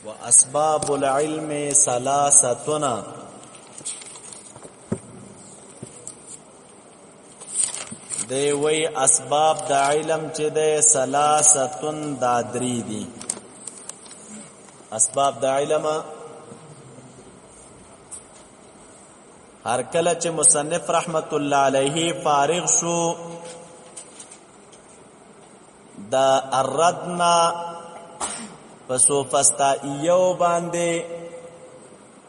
واسباب العلم ثلاثتنا دی وی اسباب د علم چې د ثلاثتن دا درې دي. اسباب د علم هر کله چې مصنف رحمت الله علیه فارغ شو دا الردنا پسوفستائیو باندې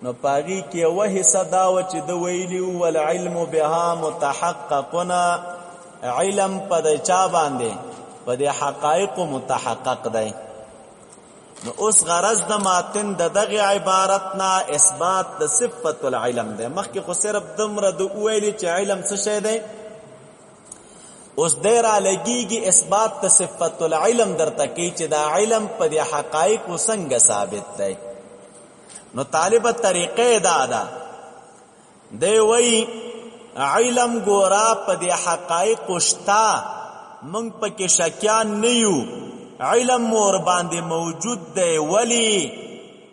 نو پاگی کی وحی صداو چی دو ویلیو والعلم بها متحققنا علم پا دی چا باندې پا دی حقائق متحقق دی. نو اس غرض دا ماتن دا دغی عبارتنا اثبات دا صفت العلم دی. مخی خو صرف دمر دو ویلی چی علم سشے دی اس دیرا لگیگی اثبات تا صفت العلم در تکی چی دا علم پا دی حقائق و سنگ ثابت دی. نو طالب طریقے دادا دی وی علم گورا پا دی حقائق اشتا منگ پا کی شکیان نیو علم مور باندے موجود دی ولی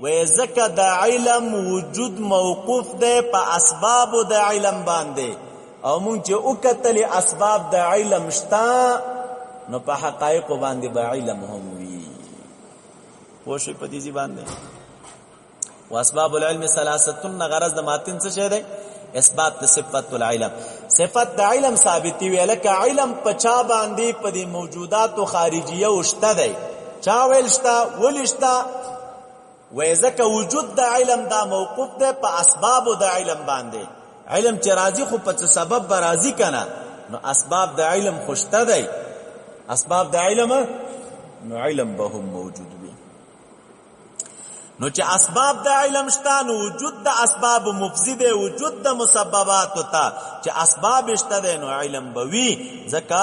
ویزکا دا علم وجود موقوف دی پا اسباب دا علم باندے او مونږ چې وکتل اسباب د علم شتا نو په حقایق باندې به علم هم وي. خو شي په دې باندې واسباب العلم ثلاثتن غرض د ماتن څه شه ده اثبات صفت العلم. صفت د علم ثابتی وی لکه علم پچا باندې په دې موجودات خارجیه وشته دی چا ویلشتا ولشتا وایزکه وجود د علم دا موقوف ده په اسباب د علم باندې. علم چې راضی خو په سبب به راضی کنه نو اسباب د علم خوشته دی. اسباب د علم نو علم به هم موجود وي. نو چې اسباب د علم شته نو وجود د اسباب مفزید وجود د مسببات ته چې اسباب شته دی نو علم به وي ځکه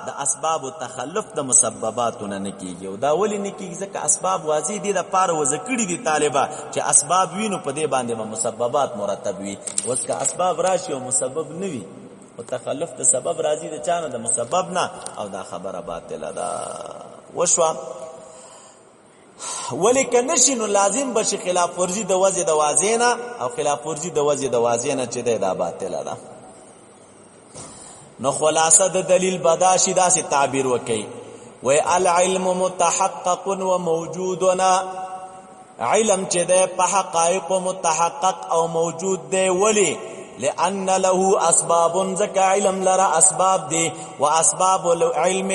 د اسباب تخلف د مسبباتونه نه کیږي. او دا ولی نه کیږي ځکه اسباب واضح دي د پاره وذکړي دي طالبہ چې اسباب وینو په دې باندې مسببات مرتب وي. اوس که اسباب راشي او مسبب نه وي او تخلف د سبب راځي د چانه د مسبب نه او دا خبره باطله ده. وشوا ولیکن نشینو لازم بشي خلاف ورزي د وجه د وازینا او خلاف ورزي د وجه د وازینا چې دا باطله ده. نو خلاصه د دلیل بداشي داسې تعبیر وکي و العلم متحقق وموجودنا علم چې ده په حقایق متحقق او موجود دی ولی لأن له اسباب ذکا علم لرا اسباب دی و اسباب العلم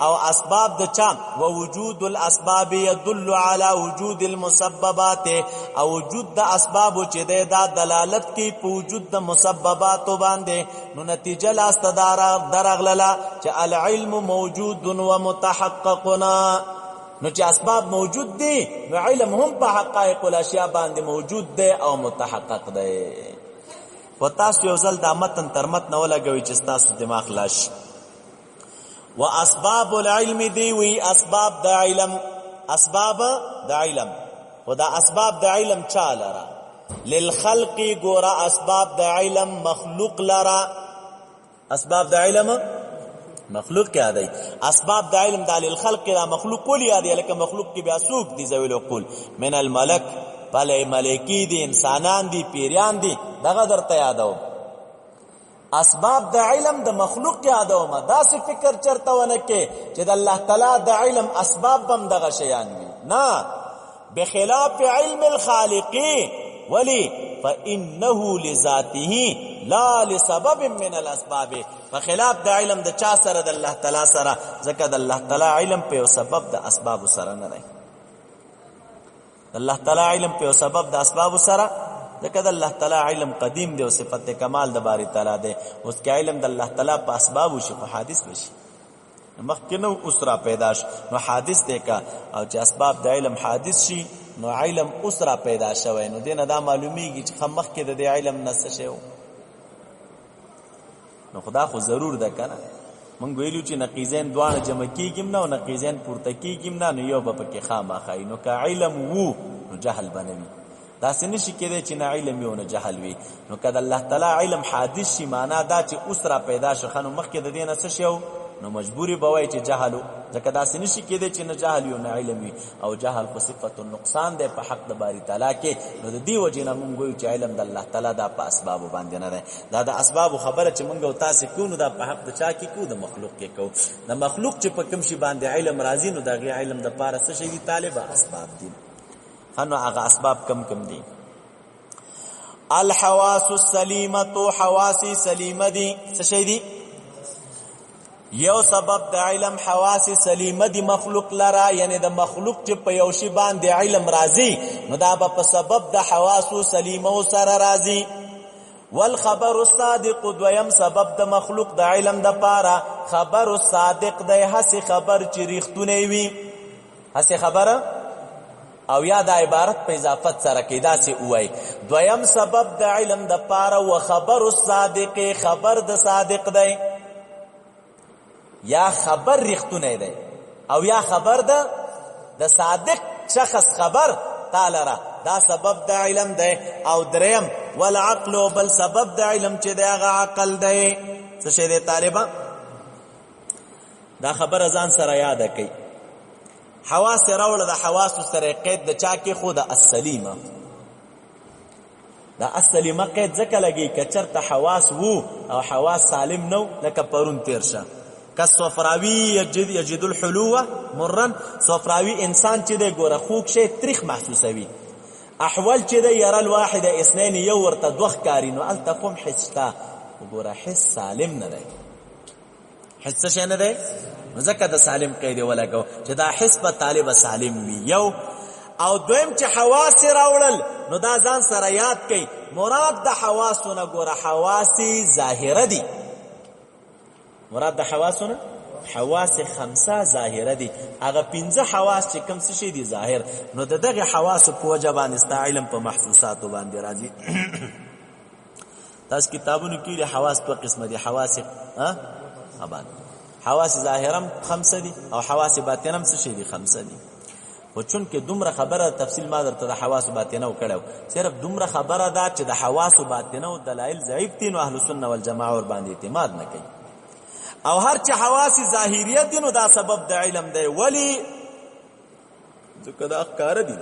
او اسباب د چا و وجود الاسباب يدل على وجود المسببات او وجود د اسباب چې دا دلالت کوي په وجود د مسببات باندې. نو نتیجه لاستدار درغللا چې العلم موجود و متحققنا نو چې اسباب موجود دي نو علم هم په حقائق الاشیاء باندې موجود دی او متحقق دی. و تاسو یو ځل دا متن تر متن ولګوي چې تاسو دماغ لاش. و اسباب العلم دی وی اسباب د علم اسباب د علم و دا اسباب د علم چا لرا للخلق ګورا اسباب د علم مخلوق لرا. اسباب د علم مخلوق کیا دی اسباب د علم د للخلق لا مخلوق ولي دی لکه مخلوق کی بیا سوق دی ذویل عقول من الملک بله ملکی دی انسانان دی پیریان دی دغه درته یادو. اسباب د علم د مخلوق یادو ما داسې فکر چرته ونه کې چې د الله تعالی د علم اسباب بم دغه شیان وي نه بخلاف علم الخالق ولی فانه لذاته لا لسبب من الاسباب. فخلاف د علم د چا سره د الله تعالی سره ځکه د الله تعالی علم په سبب د اسباب سره نه دی. الله تعالی علم په سبب د اسباب سره ځکه د الله تعالی علم قدیم دی او صفت کمال د باری تعالی دی. اوس کې علم د الله تعالی په اسباب شي په حادث بشي مخکنو اسرا پیداش نو حادث دی کا او چې اسباب د علم حادث شي نو علم اسرا پیدا شوی نو دینه دا معلومیږي چې خمخ کې د علم نس شي نو خدا خو ضرور ده کنه. مونږ ویلو چې نقیزین دوانه جمع کیږي نه او نقیزین پورته کیږي نه نو یو په کې خامخای نو که علم وو نو جهل بنوي. دا څنګه شي کېږي چې نه علم یو نه جهل وي. نو کله الله تعالی علم حادث شي معنا دا چې اسرا پیدا شخنو مخکې د دینه څه شو نو مجبوری بوي چې جهل ځکه داسې نشي کېدی چې نه جهل یو نه علم وي او جهل خو صفت النقصان دی په حق د باری تعالی کې نو د دې وجې نه مونږ وایو چې علم د الله تعالی دا په اسبابو باندې نه دی دا د اسبابو خبره چې مونږ او تاسو کوو نو دا په حق د چا کې کوو د مخلوق کې کوو د مخلوق چې په کوم شي باندې علم راځي نو دا غي علم د پاره څه شي دي طالبه اسباب دي خنو هغه اسباب کم دي الحواس السلیمه حواس سلیمه دي څه شي دي یو سبب د علم حواس سلیمه دی مخلوق لرا یعنی د مخلوق چې په یو شی باندې علم راځي نو دا به په سبب د حواس سلیمه سره راځي والخبر الصادق دویم سبب د مخلوق د علم د پاره خبر الصادق د هسي خبر چې ریښتونه وي هسي خبره او یا د عبارت په اضافت سره کې داسې وای دویم سبب د علم د پاره او خبر الصادق خبر د صادق دی یا خبر ریختونه دی او یا خبر د صادق شخص خبر تعالی را دا سبب د علم دی او دریم والعقل بل سبب د علم چې دی هغه عقل دی څه شی دی طالبا دا خبر ځان سره یاد کړئ حواس راوړه د حواس سره قید د چا کې خو د السلیمه دا السلیمه قید ځکه لګي کچرته حواس وو او حواس سالم نو لکه پرون تیر شه کسوفراوی یجد الحلوه مرن سوفراوی انسان چې د ګوره خوک شي تاریخ محسوسوي احوال چې د ير الواحد اثنين یو ورته دوخ کاری نو التقم حستا وګوره حس سالم نه دی حس څه نه دی ځکه د سالم قید ولګو چې دا حس په طالب سالم وي یو او دویم چې حواس راوړل نو دا ځان سره یاد کړئ مراد د حواسونه ګوره حواس ظاهره دي مراد د حواسونه حواس خمسه ظاهره دي هغه پنځه حواس چې کوم څه شي دي ظاهر نو دغه حواس په وجه باندې ست علم په محسوسات باندې راځي تاسو کتابونو کې حواس په قسمه دي حواس ابان حواس ظاهرم خمسه دي او حواس باطنم څه شي دي خمسه دي خو چون کې دومره خبره تفصیل ما درته د حواس باطنه وکړو صرف دومره خبره ده چې د حواس باطنه او دلایل ضعیف دي نو اهل سنت والجماعه ور باندې اعتماد نه کوي او هر چې حواس ظاهریه دي نو دا سبب د علم دی ولی ځکه دا ښکار دي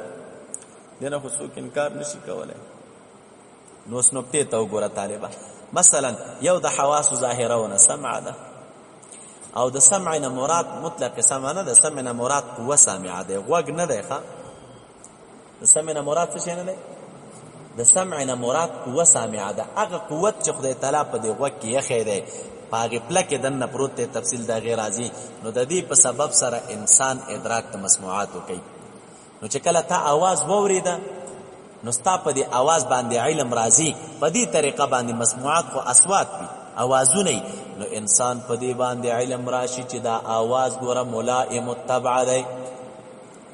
دنه خو څوک انکار نشي کولای نو اس نقطه ته وګوره طالبہ مثلا یو د حواس ظاهره ونه سمع ده او د سمع نه مراد مطلق سمع نه د سمع نه مراد قوه سامعه ده غوږ نه ده ښا د سمع نه مراد څه نه ده د سمع نه مراد قوه سامعه ده هغه قوت چې خدای تعالی په دې غوږ کې یې خېده پاغه پلک دنه پروت ته تفصیل دا غیر راځي نو د دې په سبب سره انسان ادراک د مسموعات کوي نو چې کله تا आवाज ووریده نو ستا په دې आवाज باندې علم راځي په دې طریقه باندې مسموعات خو اصوات وي اوازونه نو انسان په دې باندې علم راشي چې دا आवाज ګوره ملائم الطبع دی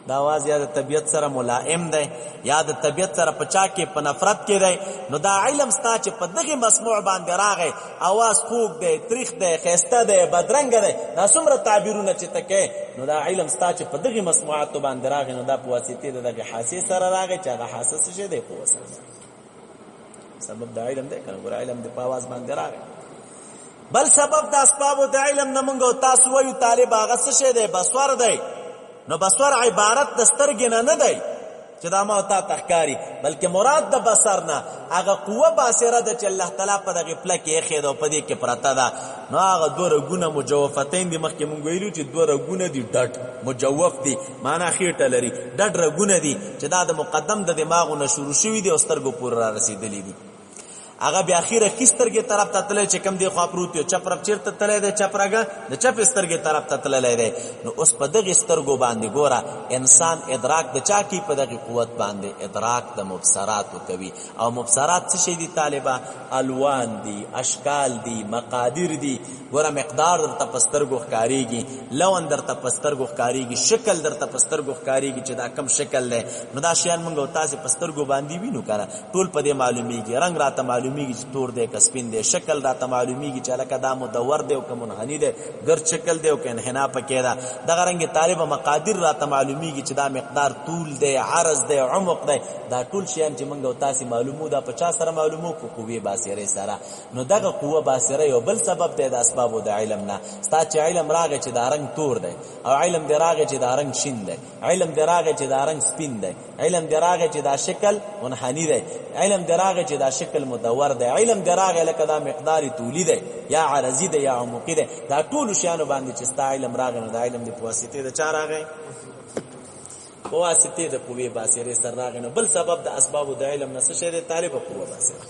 دا आवाज یا د طبيعت سره ملائم دی یا د طبيعت سره پچا کې په نفرت کې دی نو دا علم ستا چې په دغه مسموع باندې راغی आवाज خوږ دی تاریخ دی خسته دی بدرنګ دی دا څومره تعبیرونه چې تکې نو دا علم ستا چې په دغه مسموعات باندې راغی نو دا په واسطه د دغه حاسه سره راغی چې هغه حاسه څه دی په واسطه سبب د علم دی کنه ګور علم د په आवाज باندې راغی بل سبب د اسباب د علم نه مونږ تاسو وایو طالب هغه څه دی بسور دی نو بصر عبارت د سترګې نه دی چې دا ما ته تخکاری بلکې مراد د بصر نه هغه قوه باصره ده چې الله تعالی په دغه پلک یې خېدو په دې کې پرته ده نو هغه دوه رګونه مجوفتین دي مخکې مونږ ویلو چې دوه رګونه دي ډټ مجوف دي معنا خېټه لري ډټ رګونه دي چې دا د مقدم د دماغونو شروع شوی دي او سترګو پورې را رسیدلې دي هغه بیا اخیره کیسترګې طرف ته تللی چې کم دی خوا پروت یو چپ رب چیرته تللی دی چپ رګه د چپ سترګې طرف ته تللی دی نو اوس په دغه سترګو باندې ګوره انسان ادراک د چا کی په دغه قوت باندې ادراک د مبصرات کوي او مبصرات څه شي دي طالبہ الوان دي اشکال دي مقادیر دي ګوره مقدار درته پسترګو ښکاریږي لون درته پسترګو ښکاریږي شکل درته پسترګو ښکاریږي چې دا کم شکل دی نو دا شیان موږ تاسو پسترګو باندې وینو کنه ټول په دې معلومیږي رنگ راته معلوم معلومیږي چې تور دی که سپین دی، شکل راته معلومیږي چې لکه دا مدور دی او که منحنی دی، ګرد شکل دی او که انحنا پکې ده. دغه رنګې طالبه مقادیر راته معلومیږي چې دا مقدار طول دی، عرض دی، عمق دی. دا ټول شیان چې موږ او تاسې معلومو دا په چا سره معلومو؟ په قوې باصرې سره. نو دغه قوه باصره یو بل سبب دی د اسبابو د علم نه. ستا چې علم راغی چې دا رنګ تور دی، او علم دی راغی چې دا رنګ شین دی، علم دی راغی چې دا رنګ سپین دی، علم دی راغی چې دا شکل منحنی دی، علم دی راغی چې دا شکل مدور دی، علم دی راغی لکه دا مقدار طولی دی یا عرضی دی یا عمقی دی. دا ټول شیانو باندې چې ستا علم راغی، نو دا علم دی په واسطې د چا راغی؟ په واسطې د قوې باصرې سره راغی. نو بل سبب د اسبابو د علم نه څه شی دی؟ طالبه قوه باصره.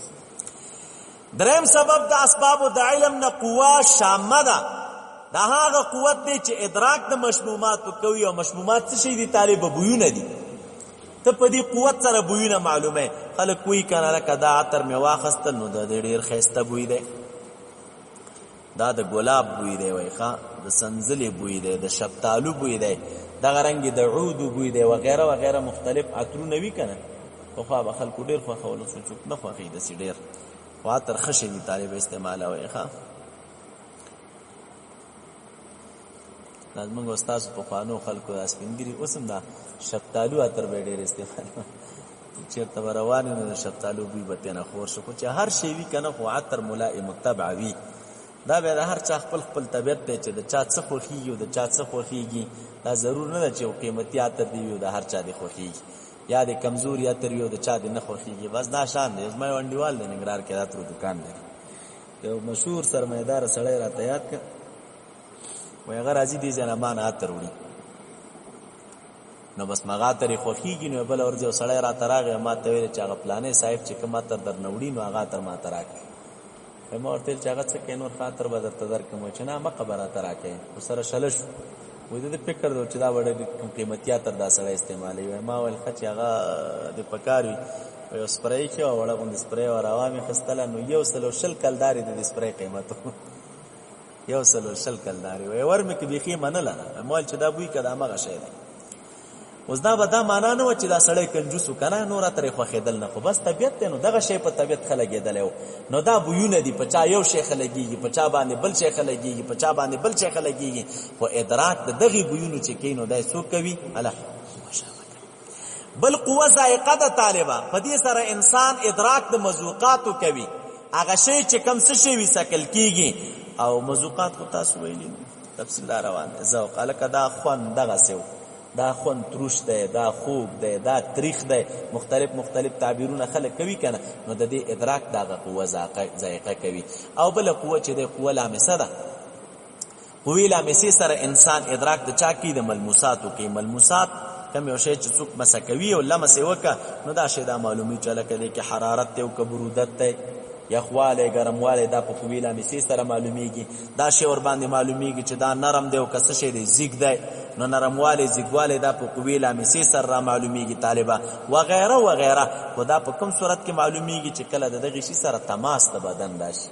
دریم سبب د اسبابو د علم نه قوه شامه ده. دا هغه قوت دی چې ادراک د مشموماتو کوي، او مشمومات څه شي دي؟ طالبه بویونه دي. ته په دې قوت سره بویونه معلومه. خلک کوئی کنه لکه دا عطر مې واخیستل نو د ډېر ښایسته بوی دی، دا د ګلاب بوی دی، وایي ښه د سنځلې بوی دی، د شفتالو بوی دی، دغه رنګې د عودو بوی دی وغیره وغیره مختلف عطرونه وي که نه. پخوا به خلکو ډېر خوښول، اوس څوک نه خوښوي داسې ډېر، خو عطر ښه شی دي طالبه استعمالوئ. ښه دا زمونږ استاسو پخوانو خلکو دا سپین ګیري اوس هم دا شفتالو عطر به ډېر استعمالوي. چېرته به روان یو نو د شفتالو بوی به ترېنه خور شو. خو چې هر شی وي که نه، خو عطر ملائم الطبع وي. دا بیا د هر چا خپل خپل طبیعت دی چې د چا څه خوښېږي او د چا څه خوښېږي. دا ضرور نه ده چې یو قیمتي عطر دی وي او د هر چا دی خوښېږي، یا د کمزوري عطر وي او د چا دی نه خوښېږي. بس دا شان دی. زما یو انډیوال دی ننګرهار کې د عطرو دکان لري، یو مشهور سرمایه‌داره سړی راته یاد کړ، وایي هغه راځي دې ځای نه ما نه عطر وړي. نو بس مغه عطر یې خوښېږي. نو بله ورځ یو سړی راته راغی، ما ته ویل چې هغه فلانی صاحب چې کوم عطر درنه وړي نو هغه عطر ما ته راکړي. ما ورته ویل چې هغه څه کوې، نور ښه عطر به درته درکړم. وایي چې نه مه خبره راته راکوې. ورسره شله شو. وایي د فکر دی چې دا به ډېر قیمتي عطر دا سړی استعمالوي. ما ویل ښه چې هغه د پکار وي. یو سپری کې وه، وړه غوندې سپری وه، راوا مې اخیستله. نو 120 کلدارې د دې سپری قیمت و. 120 کلدارې. وایي ور مې که بیخي منله نه. ما ویل چې دا بوی که دا همغه شی دی. اوس دا به دا معنا نه وه چې دا سړی کنجوس و که نه، نور عطر یې خوښېدل نه، خو بس طبیعت دی. نو دغه شی په طبیعت ښه لګېدلی و. نو دا بویونه دي، په چا یو شی ښه لګېږي، په چا باندې بل شی ښه لګېږي، په چا باندې بل شی ښه لګېږي. خو ادراک د دغې بویونو چې کوي نو دا یې څوک کوي؟ الله. بل قوه ذائقه ده طالبه. په دې سره انسان ادراک د مذوقاتو کوي. هغه شی چې کوم څه شی وي سکل کېږي. او مذوقات خو تاسو ویلي تفصیل دا روان دی. ذوق هلکه دا خوند دغسې و، دا خوند تروش دی، دا خوږ دی، دا تریخ دی، مختلف تعبیرونه خلک کوي که نه. نو د دې ادراک دغه قوه ذائقه کوي. او بله قوه چې دی قوه لامسه ده. قوې لامسې سره انسان ادراک د چا کوي؟ د ملموساتو کوي. ملموسات کم یو شی چې څوک مسه کوي او لمس یې وکړه نو دا شی دا معلومي چې هلکه دی کې حرارت دی او که برودت دی، یخوالی ګرموالی، دا په قوې لامسې سره معلومیږي. دا شی ورباندې معلومیږي چې دا نرم دی او که څه شی دی زیږ دی. نو نرموالی زیږوالی دا په قوې لامسې سره را معلومیږي طالبه وغیره وغیره. خو دا په کوم صورت کې معلومیږي چې کله د دغې شي سره تماس د بدن راشي.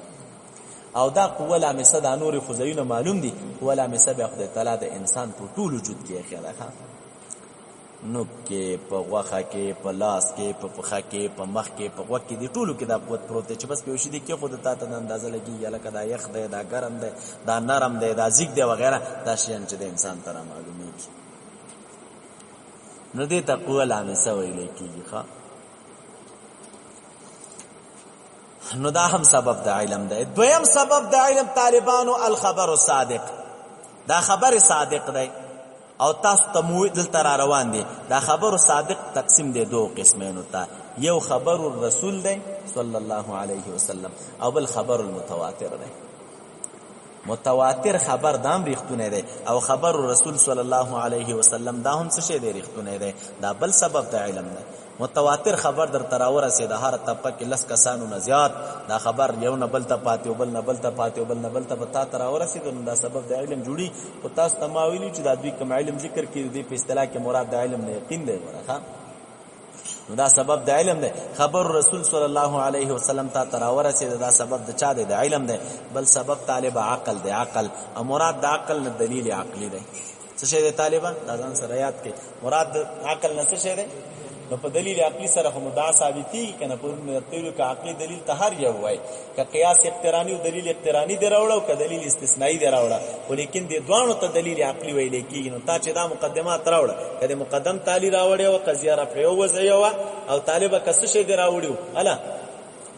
او دا قوه لامسه دا نورې خو ځایونه معلوم دي. قوه لامسه بیا خدای تعالی د انسان په ټول وجود کې ایښې ده. نوک کې، په غوښه کې، په لاس کې، په پښه کې، په مخ کې، په غوږ کې، دې ټولو کې دا قوت پروت دی چې بس په یو شي دی کېښودې تا ته د اندازه لګېږي هلکه دا یخ دی، دا ګرم دی، دا نرم دی، دا زیږ دی وغیره. دا شیان چې د انسان ته را معلومېږي نو دې ته قوه لامسه ویلی کېږي. ښه نو دا هم سبب د علم دی. دویم سبب د علم طالبانو الخبر الصادق. دا خبر صادق دی او تاسو ته مو دلته را روان دي. دا خبر صادق تقسیم دی دو قسمینو ته. یو خبر الرسول دی صلی الله علیه وسلم او بل خبر المتواتر دی. متواتر خبر دام ریختونه دی او خبر الرسول صلی الله علیه وسلم دا هم څه شی دی ریختونه دی. دا بل سبب د علم دی. متواتر خبر در تراوره سي د هر طبقه کې لس کسانو نه زیات دا خبر یو نه بل ته پاتې او بل نه بل ته پاتې او بل نه بل ته پتا تراوره سي دا سبب د علم جوړي. او تاسو تماویلی چې دا دوی کوم علم ذکر کړي دی په اصطلاح کې مراد د علم نه یقین دی ورخه. نو دا سبب د علم دی. خبر رسول صلی الله علیه وسلم ته تراوره سي دا سبب د چا دی؟ د علم دی. بل سبب طالب عقل دی. عقل او مراد د عقل نه دلیل عقلی دی. څه شی دی طالبان؟ دا ځان سره یاد کړئ. مراد د عقل نه څه شی دی؟ نو په دلیل عقلی سره خو مدعا ثابتي کنه په تیلو کې عقلی دلیل ته هر یو وای ک قیاس اقترانی او دلیل اقترانی دی راوړو ک دلیل استثنایی دی راوړو ولیکن د دوانو ته دلیل عقلی ویل کیږي نو تا چې دا مقدمات راوړه کله مقدم تعالی راوړی او قضیه را پریو وځيو او طالبہ کس شي دی راوړو الا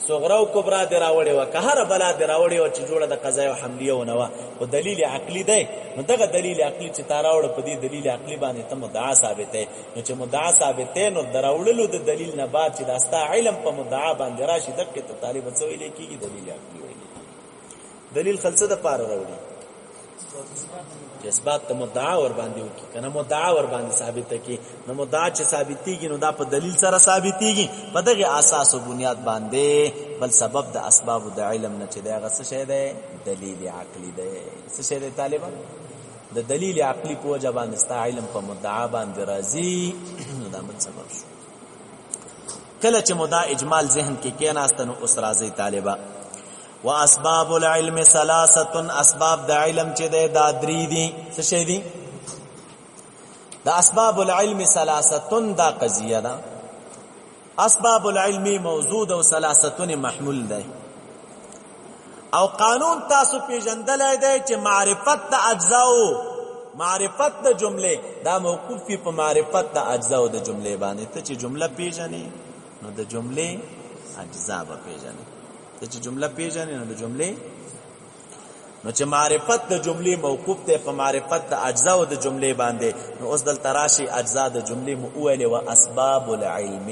صغرا او کبرا دی راوړی او که هر بلا دی راوړی او چې جوړه د قضا او حملیه و نو او دلیل عقلی دی نو دغه دلیل عقلی چې تاراوړ په دې دلیل عقلی باندې ته مدعا ثابته نو چې مدعا ثابته نو دراوړلو د دلیل نه بعد چې داستا علم په مدعا باندې راشي دغه ته طالب څه ویل کیږي دلیل عقلی ویل دلیل خلصه د پاره راوړي چې اثبات ته مدعا ور باندې وکي کنه مدعا ور باندې ثابته کی نو مدعا چې ثابتيږي نو دا په دلیل سره ثابتيږي په دغه اساس او بنیاد باندې بل سبب د اسباب د علم نه چې دا غس شه ده دلیل عقلی ده څه شه ده طالبان د دلیل عقلی په وجه باندې ستا علم په مدعا باندې راځي نو دا بل سبب شو کله چې مدعا اجمال ذهن کې کېناستنو اوس راځي طالبا واسباب العلم ثلاثه اسباب د علم چې دا درې دي څه شي دي د اسباب العلم ثلاثه دا قضیه ده اسباب العلم موجود او ثلاثه محمول ده او قانون تاسو پیژندلای دی چې معرفت د اجزاء معرفت د جمله دا موقوف په معرفت د اجزاء د جمله باندې ته چې جمله پیژنې نو د جمله اجزاء به پیژنې چې جمله پیژنې نو د جمله نو چې معرفت د جمله موقوف ته په معرفت د اجزاء د جمله باندې نو اوس دل تراشی اجزاء د جمله مؤول او اسباب العلم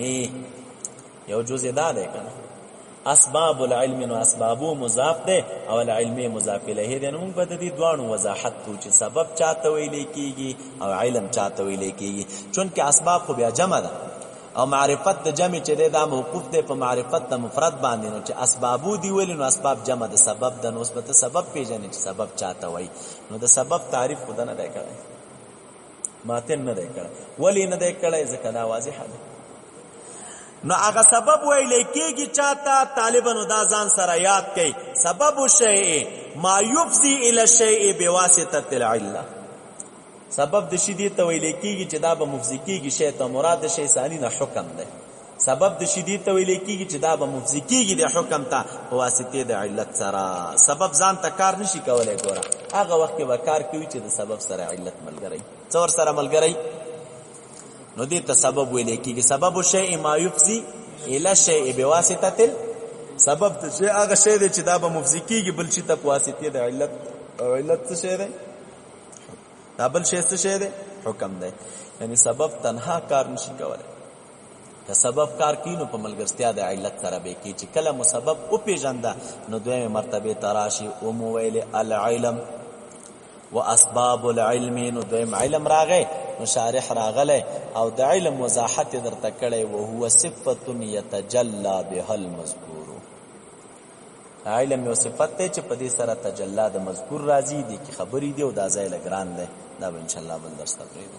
یو جزء دا ده کنه اسباب العلم نو اسبابو مضاف ده او العلم مضاف الیه ده نو په دې دوانو وضاحت کو چې سبب چاته ویل کیږي او علم چاته ویل کیږي چونکه اسباب خو بیا جمع ده او معرفت د جمع چې دا موقوف ده په معرفت د مفرد باندې نو چې اسبابو دی ویل نو اسباب جمع د سبب د نسبت سبب پیژنې چې سبب چاته وای نو د سبب تعریف خود نه دی کړی ماتن نه دی کړی ولی نه دی کړی ځکه دا واضح ده نو هغه سبب ویل کېږي چاته طالبانو دا ځان سره یاد کړئ سبب شیء ما یفضي الى الشیء بواسطه العله سبب د شی دی ته ویل کېږي چې دا به مفضي کېږي شی ته مراد شی ثانی نه حکم ده سبب د شی دی ته ویل کېږي چې دا به مفضي کېږي د حکم ته په واسطه د علت سره سبب ځان ته کار نشي کولای ګوره هغه وخت کې به کار کوي چې د سبب سره علت ملګری څور سره ملګری نو دې ته سبب ویل کېږي سبب شی ما یفضي الى شی بواسطه سبب د شی هغه شی دی چې دا به مفضي کېږي بل شي ته په واسطه د علت او علت څه شی دی دا بل شی څه شی دی حکم دی یعنی سبب تنها کار نشي کولای که سبب کار کینو په ملګرتیا د علت سره به کی چې کله مسبب او پیژنده نو دویمه مرتبه تراشی او مویل العلم واسباب العلم نو دویم علم راغی نو شارح راغله او د علم وضاحت درته کړي او هو صفه يتجلى بها المذکور علم یو صفت ته چې په دې سره تجلی د مذکور راځي دي کی خبرې دی او دا ځای لګران ده دا ان شاء الله بل درس تقریبا